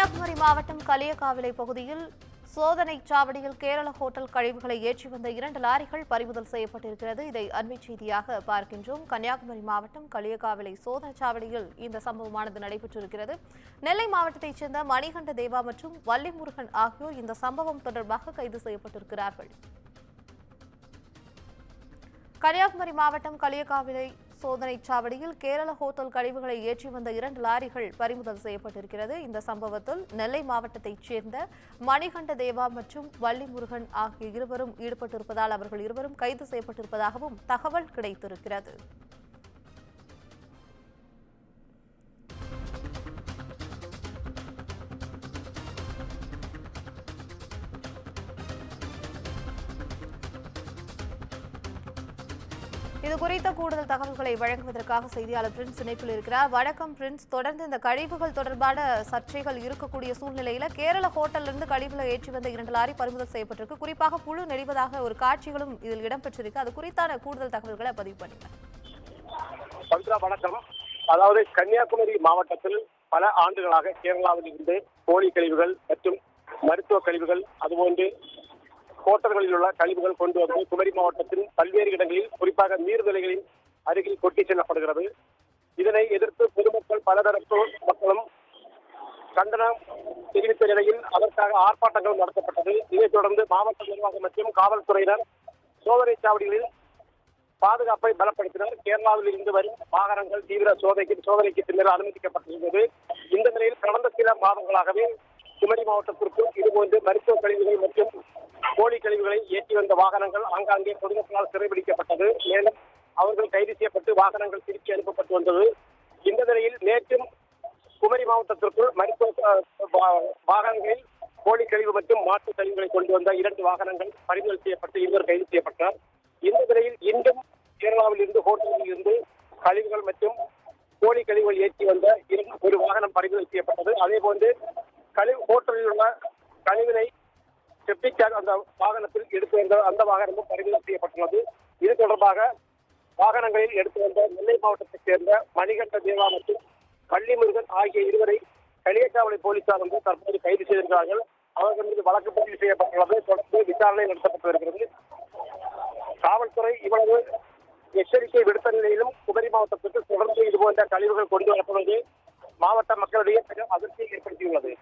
கன்னியாகுமரி மாவட்டம் களியக்காவிளை பகுதியில் சோதனைச் சாவடியில் கேரள ஹோட்டல் கழிவுகளை ஏற்றி வந்த 2 லாரிகள் பறிமுதல் செய்யப்பட்டிருக்கிறது. இதை அண்மைச் செய்தியாக பார்க்கின்றோம். கன்னியாகுமரி மாவட்டம் களியக்காவிளை சோதனைச் சாவடியில் இந்த சம்பவமானது நடைபெற்றிருக்கிறது. நெல்லை மாவட்டத்தைச் சேர்ந்த மணிகண்ட தேவா மற்றும் வள்ளிமுருகன் ஆகியோர் இந்த சம்பவம் தொடர்பாக கைது செய்யப்பட்டிருக்கிறார்கள். கன்னியாகுமரி மாவட்டம் களியக்காவிளை சோதனைச் சாவடியில் கேரள ஹோட்டல் கழிவுகளை ஏற்றி வந்த 2 லாரிகள் பறிமுதல் செய்யப்பட்டிருக்கிறது. இந்த சம்பவத்தில் நெல்லை மாவட்டத்தைச் சேர்ந்த மணிகண்ட தேவா மற்றும் வள்ளிமுருகன் ஆகிய இருவரும் ஈடுபட்டிருப்பதால் அவர்கள் இருவரும் கைது செய்யப்பட்டிருப்பதாகவும் தகவல் கிடைத்திருக்கிறது. இது குறித்த கூடுதல் தகவல்களை வழங்குவதற்காக செய்தியாளர் பிரின்ஸ் இணைப்பில் இருக்கிறார். வணக்கம் பிரின்ஸ். தொடர்ந்து இந்த கழிவுகள் தொடர்பான சர்ச்சைகள் இருக்கக்கூடிய சூழ்நிலையில கேரள ஹோட்டலிருந்து கழிவுகளை ஏற்றி வந்த 2 லாரி பறிமுதல் செய்யப்பட்டிருக்கு. குறிப்பாக புழு நெளிவதாக ஒரு காட்சிகளும் இதில் இடம்பெற்றிருக்கு. அது குறித்தான கூடுதல் தகவல்களை பதிவு பண்ணுங்க. வணக்கம். அதாவது கன்னியாகுமரி மாவட்டத்தில் பல ஆண்டுகளாக கேரளாவில் இருந்து கோழி கழிவுகள் மற்றும் மருத்துவ கழிவுகள் அதுபோன்று ஹோட்டல்களில் உள்ள கழிவுகள் கொண்டு வந்து குமரி மாவட்டத்தின் பல்வேறு இடங்களில் குறிப்பாக நீர்நிலைகளின் அருகில் கொட்டி செல்லப்படுகிறது. இதனை எதிர்த்து பொதுமக்கள் பலதரப்பு மக்களும் கண்டனம் தெரிவித்த நிலையில் அதற்காக ஆர்ப்பாட்டங்கள் நடத்தப்பட்டது. இதைத் தொடர்ந்து மாவட்ட நிர்வாகம் மற்றும் காவல்துறையினர் சோதனைச் சாவடிகளில் பாதுகாப்பை பலப்படுத்தினர். கேரளாவில் இருந்து வரும் வாகனங்கள் தீவிர சோதனைக்கு பின்னர் அனுமதிக்கப்பட்டிருந்தது. இந்த நிலையில் கடந்த சில மாதங்களாகவே குமரி மாவட்டத்திற்குள் இதுபோன்று மருத்துவ கழிவுகள் மற்றும் கோழி கழிவுகளை ஏற்றி வந்த வாகனங்கள் ஆங்காங்கே பொதுமக்களால் சிறைபிடிக்கப்பட்டது. மேலும் அவர்கள் கைது செய்யப்பட்டு வாகனங்கள் திருப்பி அனுப்பப்பட்டு வந்தது. இந்த நிலையில் நேற்றும் குமரி மாவட்டத்திற்குள் மருத்துவ வாகனங்களில் கோழி கழிவு மற்றும் மாட்டு கழிவுகளை கொண்டு வந்த 2 வாகனங்கள் பறிமுதல் செய்யப்பட்டு 2 கைது செய்யப்பட்டனர். இந்த நிலையில் இன்றும் கேரளாவில் இருந்து ஹோட்டலில் இருந்து கழிவுகள் மற்றும் கோழி கழிவுகள் ஏற்றி வந்த ஒரு வாகனம் பறிமுதல் செய்யப்பட்டது. அதே போன்று ஹோட்டலில் உள்ள கழிவினை செப்டிக்காக அந்த வாகனத்தில் எடுத்து வந்த அந்த வாகனமும் பறிமுதல் செய்யப்பட்டுள்ளது. இது தொடர்பாக வாகனங்களில் எடுத்து வந்த நெல்லை மாவட்டத்தைச் சேர்ந்த மணிகண்ட தேவா மற்றும் வள்ளிமுருகன் ஆகிய இருவரை களியக்காவிளை போலீசார் வந்து தற்போது கைது செய்திருக்கிறார்கள். அவர்கள் மீது வழக்கு பதிவு செய்யப்பட்டுள்ளது. தொடர்ந்து விசாரணை நடத்தப்பட்டு வருகிறது. காவல்துறை இவ்வளவு எச்சரிக்கை விடுத்த நிலையிலும் குமரி மாவட்டத்திற்கு தொடர்ந்து இதுபோன்ற கழிவுகள் கொண்டு வரப்படுவது மாவட்ட மக்களிடையே பெரும் அதிர்ச்சியை ஏற்படுத்தியுள்ளது.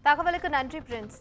தகவலுக்கு நன்றி பிரின்ஸ்.